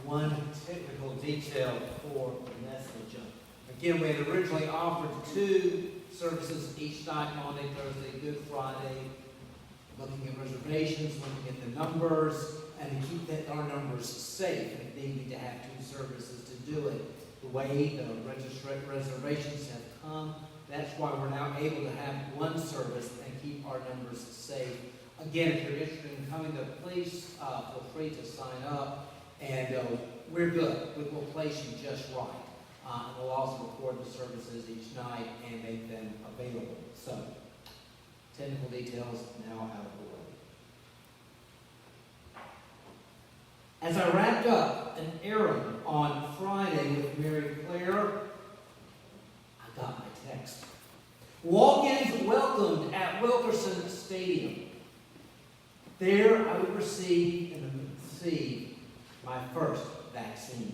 one technical detail for the message. Again, we had originally offered 2 services each night, Monday, Thursday, Good Friday, looking at reservations, looking at the numbers, and to keep our numbers safe. And if they need to have 2 services to do it. The way the reservations have come, that's why we're now able to have 1 service and keep our numbers safe. Again, if you're interested in coming, please feel free to sign up. And we're good. We'll place you just right. And we'll also record the services each night and make them available. So, technical details now out of the way. As I wrapped up an errand on Friday with Mary Claire, I got my text. Walk-ins welcomed at Wilkerson Stadium. There I would receive my first vaccine.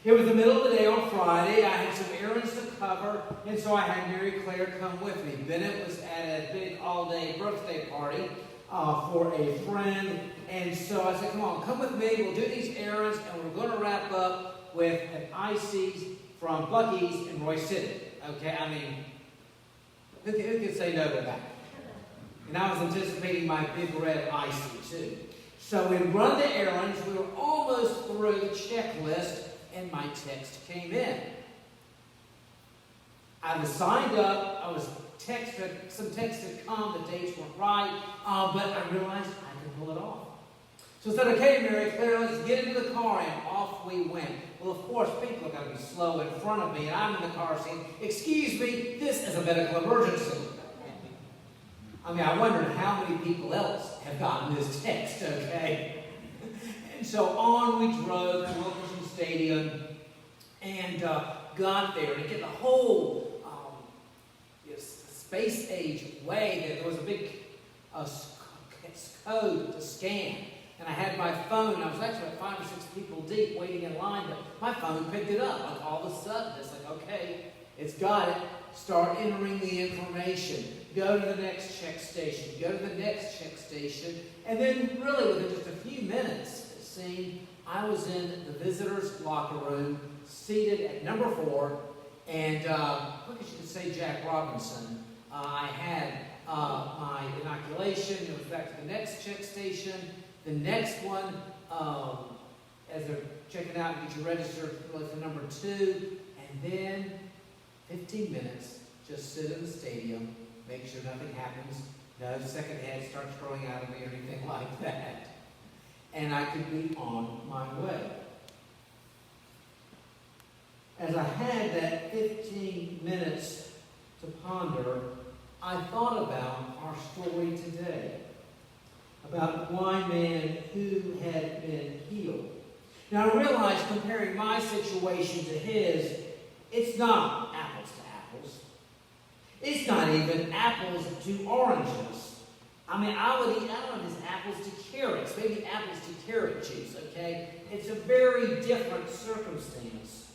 It was the middle of the day on Friday. I had some errands to cover, and so I had Mary Claire come with me. Bennett was at a big all-day birthday party for a friend, and so I said, come with me. We'll do these errands, and we're going to wrap up with an Ices from Buc-ee's in Royse City. Okay, I mean, who could say no to that? And I was anticipating my big red Icy, too. So we run the errands. We were almost through the checklist, and my text came in. I was signed up. I was texted. Some texts had come. The dates weren't right. But I realized I could pull it off. So I said, okay, Mary Claire, let's get into the car. And off we went. Well, of course, people are going to be slow in front of me. And I'm in the car saying, excuse me, this is a medical emergency. I mean, I wonder how many people else have gotten this text, okay? And so on we drove to Wilkerson Stadium and got there. And get the whole space-age way, there was a big code to scan. And I had my phone, and I was actually like 5 or 6 people deep waiting in line, but my phone picked it up. Like all of a sudden, it's like, okay, it's got it. Start entering the information. Go to the next check station. Go to the next check station. And then really within just a few minutes, it seemed, I was in the visitor's locker room, seated at number 4. And quick as you could say Jack Robinson, I had my inoculation. It was back to the next check station. The next one, as they're checking out, you get your register really for number 2. And then 15 minutes, just sit in the stadium, make sure nothing happens, no second head starts growing out of me or anything like that. And I could be on my way. As I had that 15 minutes to ponder, I thought about our story today, about the blind man who had been healed. Now I realize comparing my situation to his, it's not apples to apples. It's not even apples to oranges. I mean, I would eat, I don't know if it's apples to carrots, maybe apples to carrot juice, okay? It's a very different circumstance.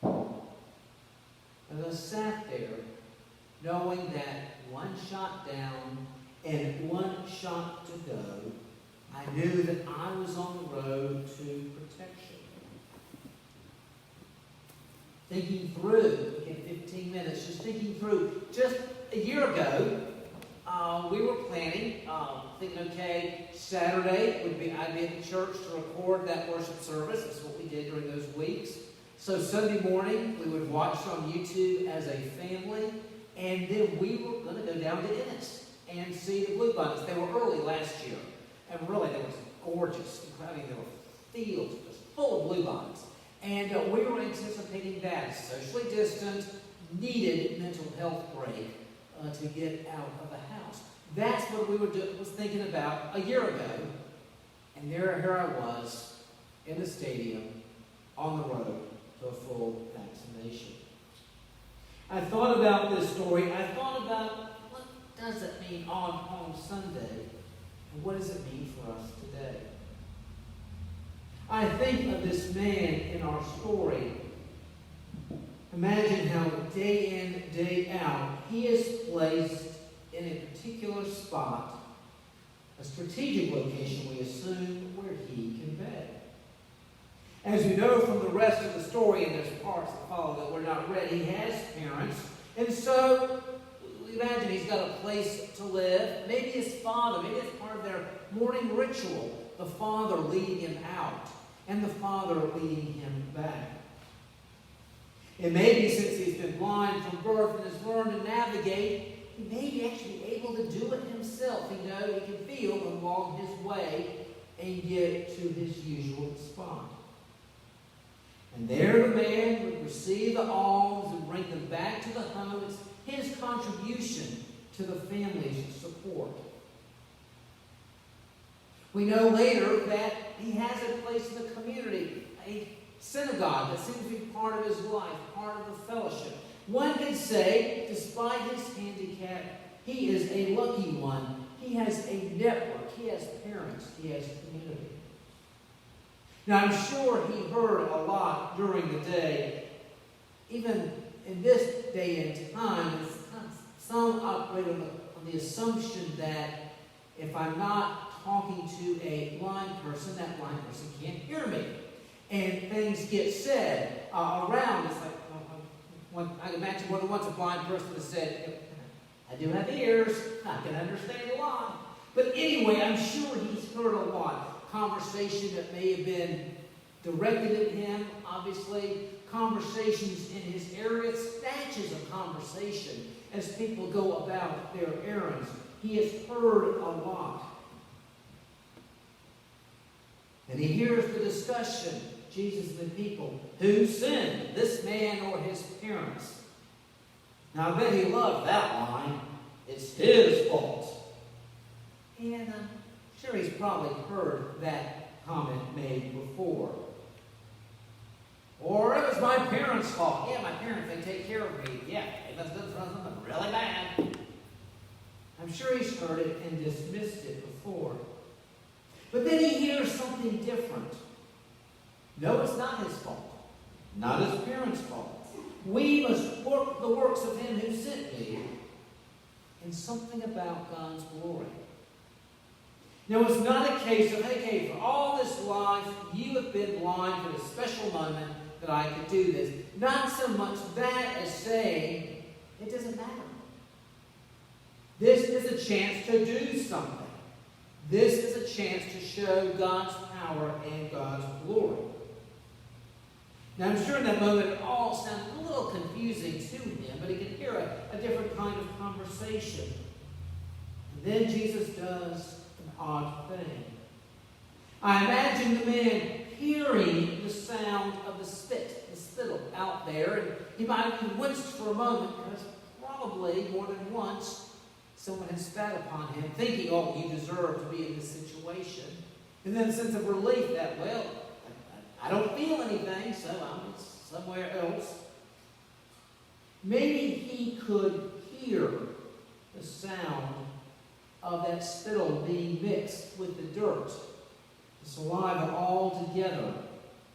And I sat there knowing that 1 shot down and 1 shot to go, I knew that I was on the road to protection. Thinking through, again, 15 minutes, just thinking through. Just a year ago, we were planning, thinking, okay, Saturday I'd be at the church to record that worship service. That's what we did during those weeks. So Sunday morning, we would watch on YouTube as a family, and then we were going to go down to Ennis and see the Bluebonnets. They were early last year, and really they were gorgeous. I mean, there were fields just full of Bluebonnets. And we were anticipating that, socially distant, needed mental health break to get out of the house. That's what we was thinking about a year ago. And here I was in the stadium on the road to a full vaccination. I thought about this story. I thought about what does it mean on Palm Sunday, and what does it mean for us today? I think of this man in our story. Imagine how day in, day out, he is placed in a particular spot a strategic location, we assume, where he can bed. As we know from the rest of the story, and there's parts that follow that we're not read, he has parents. And so, imagine he's got a place to live. Maybe his father, maybe it's part of their morning ritual, the father leading him out and the father leading him back. And maybe since he's been blind from birth and has learned to navigate, he may be actually able to do it himself. He can feel along his way and get to his usual spot. And there the man would receive the alms and bring them back to the home. It's his contribution to the family's support. We know later that he has a place in the community, a synagogue that seems to be part of his life, part of the fellowship. One could say, despite his handicap, he is a lucky one. He has a network. He has parents. He has community. Now, I'm sure he heard a lot during the day. Even in this day and time, some operate on the assumption that if I'm not talking to a blind person, that blind person can't hear me. And things get said around. It's like, I can imagine more than once a blind person has said, I do have ears, I can understand a lot. But anyway, I'm sure he's heard a lot. Conversation that may have been directed at him, obviously. Conversations in his area, snatches of conversation as people go about their errands. He has heard a lot. And he hears the discussion, Jesus and the people, who sinned, this man or his parents? Now, I bet he loved that line. It's his fault. And I'm sure he's probably heard that comment made before. Or it was my parents' fault. Yeah, my parents, they take care of me. Yeah, they must have done something really bad. I'm sure he's heard it and dismissed it before. But then he hears something different. No, it's not his fault. Not his parents' fault. We must work the works of him who sent me. And something about God's glory. Now, it's not a case of, hey, for all this life, you have been blind for this special moment that I could do this. Not so much that as saying, it doesn't matter. This is a chance to do something. This is a chance to show God's power and God's glory. Now, I'm sure in that moment it all sounds a little confusing to him, but he can hear a different kind of conversation. And then Jesus does an odd thing. I imagine the man hearing the sound of the spittle out there, and he might have winced for a moment because probably more than once someone had spat upon him, thinking, oh, you deserve to be in this situation. And then a sense of relief that, well, I don't feel anything, so I'm somewhere else. Maybe he could hear the sound of that spittle being mixed with the dirt, the saliva all together.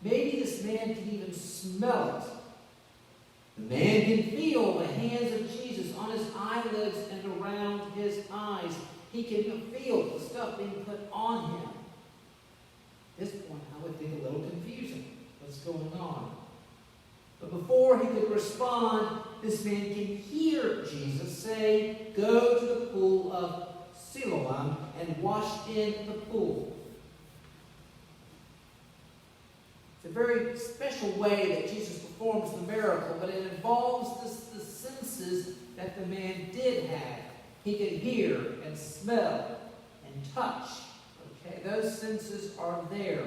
Maybe this man can even smell it. The man can feel the hands of Jesus on his eyelids and around his eyes. He can feel the stuff being put on him. At this point, I would think a little confusing. What's going on? But before he could respond, this man can hear Jesus say, go to the pool of Siloam and wash in the pool. It's a very special way that Jesus performs the miracle, but it involves the senses that the man did have. He could hear and smell and touch. Okay, those senses are there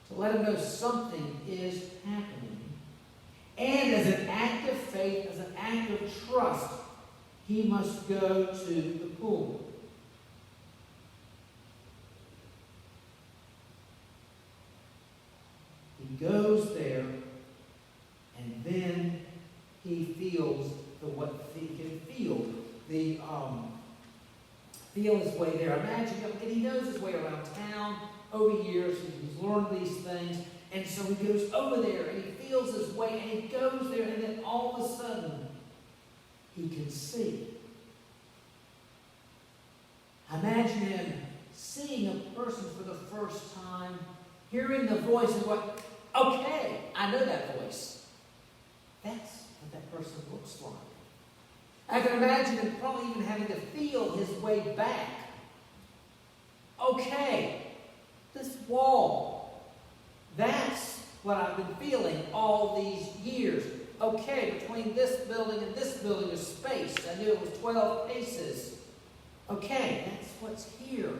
to let him know something is happening. And as an act of faith, as an act of trust, he must go to the pool. He goes there, and then he feels feel his way there. Imagine, and he knows his way around town. Over years, he's learned these things, and so he goes over there, and he feels his way, and he goes there, and then all of a sudden, he can see. Imagine him seeing a person for the first time, hearing the voice and going, okay, I know that voice. That's what that person looks like. I can imagine him probably even having to feel his way back. Okay, this wall, that's what I've been feeling all these years. Okay, between this building and this building is space. I knew it was 12 paces. Okay, that's what's here.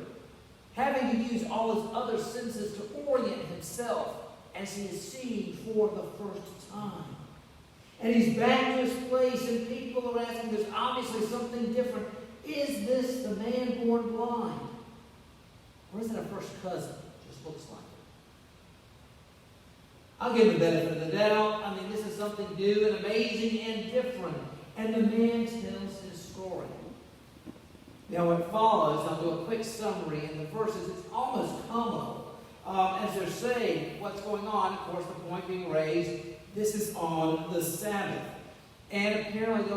Having to use all his other senses to orient himself as he is seeing for the first time. And he's back to his place, and people are asking, there's obviously something different. Is this the man born blind? Or is it a first cousin? Just looks like it. I'll give him the benefit of the doubt. I mean, this is something new and amazing and different. And the man tells his story. Now, what follows, I'll do a quick summary in the verses. It's almost comical as they're saying what's going on. Of course, the point being raised, this is on the Sabbath. And apparently,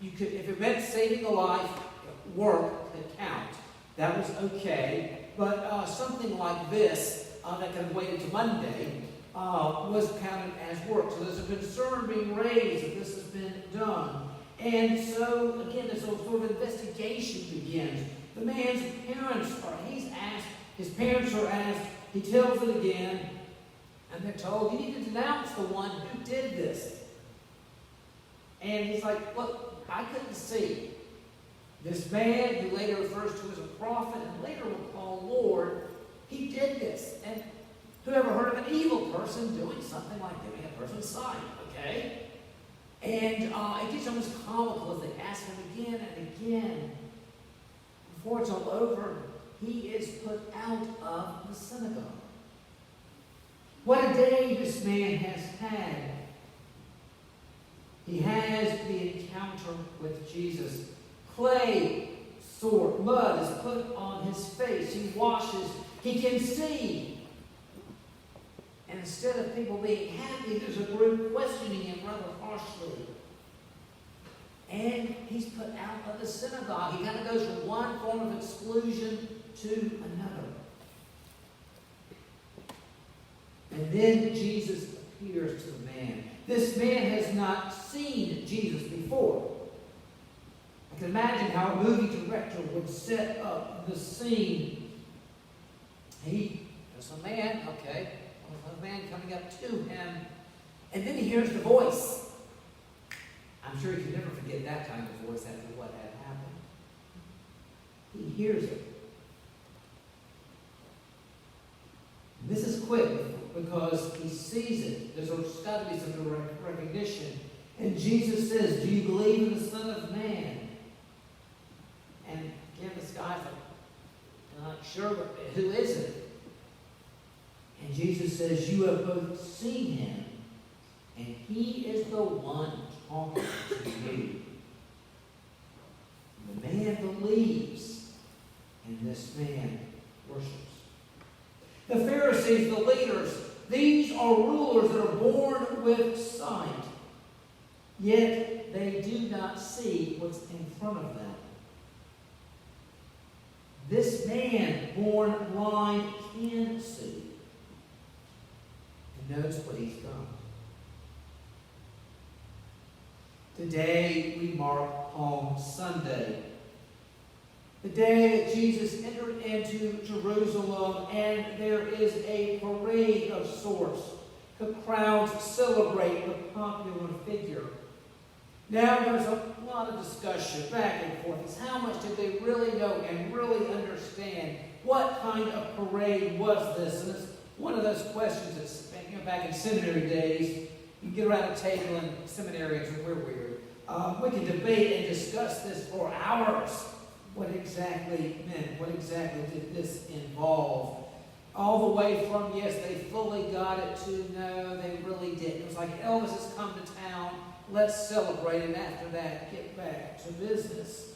if it meant saving a life, work could count. That was okay. But something like this that could have waited to Monday was counted as work. So there's a concern being raised that this has been done. And so, again, this sort of investigation begins. The man's parents his parents are asked, he tells it again, and they're told, you need to denounce the one who did this. And he's like, look, I couldn't see. This man, who later refers to as a prophet and later will call Lord, he did this. And who ever heard of an evil person doing something like giving a person's sight, okay? And it gets almost comical as they ask him again and again. Before it's all over, he is put out of the synagogue. What a day this man has had. He has the encounter with Jesus. Clay, sword, mud is put on his face. He washes. He can see. And instead of people being happy, there's a group questioning him rather harshly. And he's put out of the synagogue. He kind of goes from one form of exclusion to another. And then Jesus appears to the man. This man has not seen Jesus before. I can imagine how a movie director would set up the scene. There's a man, okay. A man coming up to him, and then he hears the voice. I'm sure he can never forget that kind of voice after what had happened. He hears it. And this is quick because he sees it. There's got to be some recognition. And Jesus says, do you believe in the Son of Man? And again, this guy's like, I'm not sure, but who is it? And Jesus says, you have both seen him, and he is the one talking to you. And the man believes, and this man worships. The Pharisees, the leaders, these are rulers that are born with sight, yet they do not see what's in front of them. This man, born blind, can see. Knows what he's done. Today we mark Palm Sunday, the day that Jesus entered into Jerusalem, and there is a parade of sorts. The crowds celebrate the popular figure. Now there's a lot of discussion back and forth. It's how much did they really know and really understand? What kind of parade was this? And it's one of those questions that's, back in seminary days, you get around a table in seminarians, and we're weird. We can debate and discuss this for hours. What exactly meant? What exactly did this involve? All the way from, yes, they fully got it, to no, they really didn't. It was like Elvis has come to town, let's celebrate, and after that, get back to business.